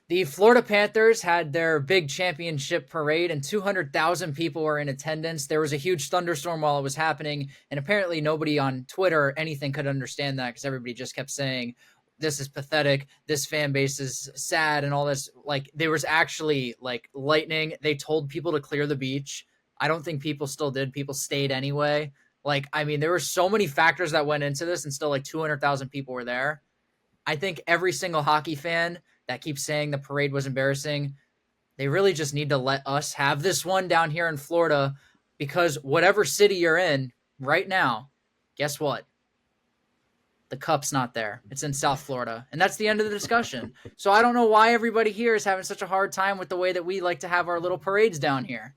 The Florida Panthers had their big championship parade, and 200,000 people were in attendance. There was a huge thunderstorm while it was happening, and apparently nobody on Twitter or anything could understand that because everybody just kept saying, "This is pathetic. This fan base is sad," and all this. Like there was actually like lightning. They told people to clear the beach. I don't think people still did. People stayed anyway. Like I mean, there were so many factors that went into this, and still like 200,000 people were there. I think every single hockey fan that keeps saying the parade was embarrassing, they really just need to let us have this one down here in Florida because whatever city you're in right now, guess what? The cup's not there. It's in South Florida. And that's the end of the discussion. So I don't know why everybody here is having such a hard time with the way that we like to have our little parades down here.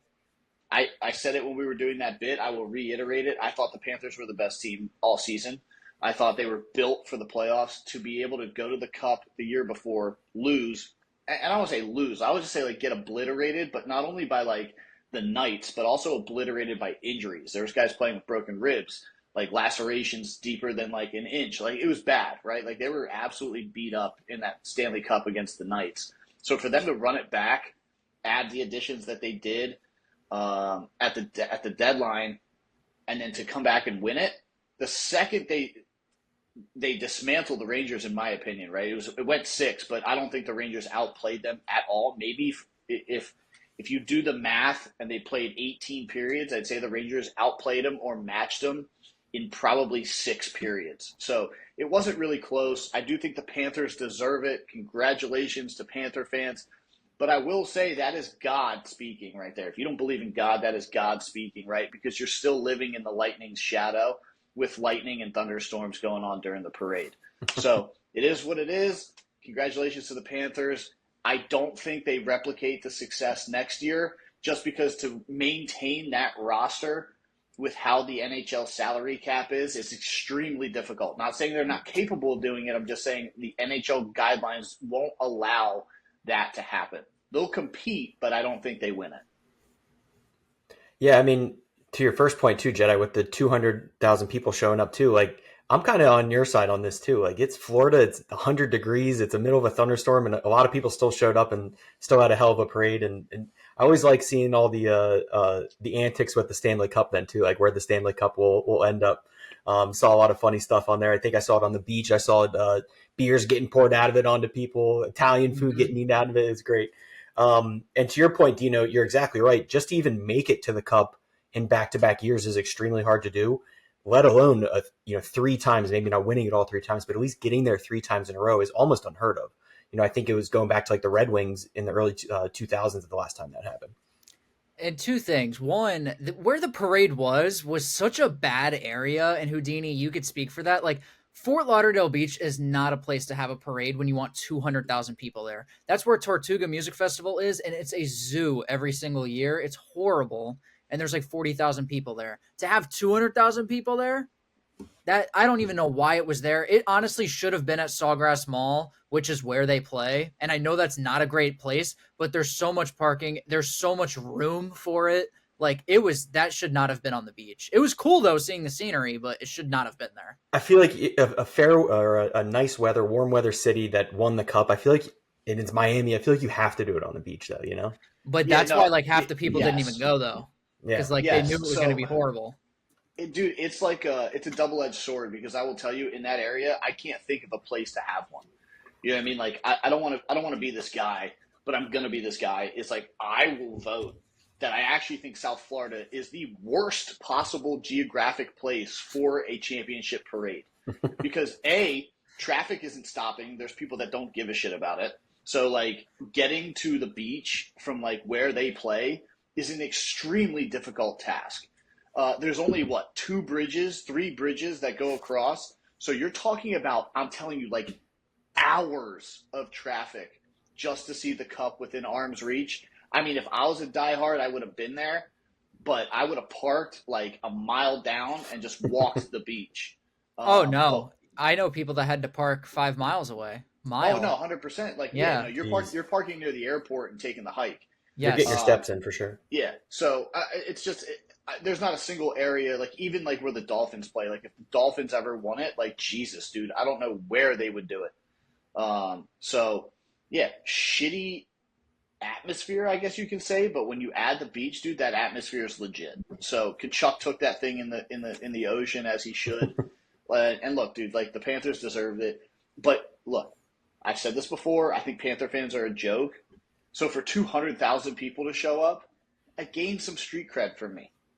I said it when we were doing that bit. I will reiterate it. I thought the Panthers were the best team all season. I thought they were built for the playoffs to be able to go to the Cup the year before, lose, and I don't want to say lose. I would just say like get obliterated, but not only by like the Knights, but also obliterated by injuries. There was guys playing with broken ribs, like lacerations deeper than like an inch. Like it was bad, right? Like they were absolutely beat up in that Stanley Cup against the Knights. So for them to run it back, add the additions that they did at the deadline, and then to come back and win it, the second they dismantled the Rangers, in my opinion, right? It went six, but I don't think the Rangers outplayed them at all. Maybe if you do the math and they played 18 periods, I'd say the Rangers outplayed them or matched them in probably 6 periods. So it wasn't really close. I do think the Panthers deserve it. Congratulations to Panther fans. But I will say that is God speaking right there. If you don't believe in God, that is God speaking, right? Because you're still living in the lightning's shadow with lightning and thunderstorms going on during the parade. So it is what it is. Congratulations to the Panthers. I don't think they replicate the success next year just because to maintain that roster with how the NHL salary cap is extremely difficult. Not saying they're not capable of doing it. I'm just saying the NHL guidelines won't allow that to happen. They'll compete, but I don't think they win it. Yeah, I mean, to your first point too, Jedi, with the 200,000 people showing up too, like I'm kind of on your side on this too. Like it's Florida, it's 100 degrees, it's the middle of a thunderstorm, and a lot of people still showed up and still had a hell of a parade. And I always like seeing all the antics with the Stanley Cup then too, like where the Stanley Cup will end up. Saw a lot of funny stuff on there. I think I saw it on the beach. I saw beers getting poured out of it onto people, Italian food getting eaten out of it. It's great. And to your point, Dino, you're exactly right. Just to even make it to the Cup in back-to-back years is extremely hard to do, let alone 3 times, maybe not winning it all 3 times, but at least getting there 3 times in a row is almost unheard of. I think it was going back to like the Red Wings in the early 2000s the last time that happened. And two things. One, where the parade was such a bad area, and Houdini, you could speak for that. Like, Fort Lauderdale Beach is not a place to have a parade when you want 200,000 people there. That's where Tortuga Music Festival is, and it's a zoo every single year. It's horrible, and there's like 40,000 people there. To have 200,000 people there, that I don't even know why it was there. It honestly should have been at Sawgrass Mall, which is where they play. And I know that's not a great place, but there's so much parking. There's so much room for it. Like that should not have been on the beach. It was cool though, seeing the scenery, but it should not have been there. I feel like a fair or a nice weather, warm weather city that won the Cup, I feel like, and it's Miami, I feel like you have to do it on the beach though, But that's why like half the people didn't even go though. Because they knew it was going to be horrible. Dude, it's like it's a double-edged sword because I will tell you in that area, I can't think of a place to have one. You know what I mean? Like I don't want to be this guy, but I'm gonna be this guy. It's like I will vote that I actually think South Florida is the worst possible geographic place for a championship parade because traffic isn't stopping. There's people that don't give a shit about it. So like getting to the beach from like where they play is an extremely difficult task. There's only, 3 bridges that go across. So you're talking about, I'm telling you, like hours of traffic just to see the Cup within arm's reach. I mean, if I was a diehard, I would have been there, but I would have parked like a mile down and just walked to the beach. Oh, no. I know people that had to park 5 miles away. Oh, no, 100%. Like, no, you're parking near the airport and taking the hike. Yes. You're getting your steps in for sure. Yeah. So it's just there's not a single area, like even like where the Dolphins play. Like if the Dolphins ever won it, like Jesus, dude, I don't know where they would do it. So Yeah, shitty atmosphere, I guess you can say. But when you add the beach, dude, that atmosphere is legit. So Kachuk took that thing in the ocean as he should. And look, dude, like the Panthers deserved it. But look, I've said this before. I think Panther fans are a joke. So for 200,000 people to show up, I gained some street cred for me.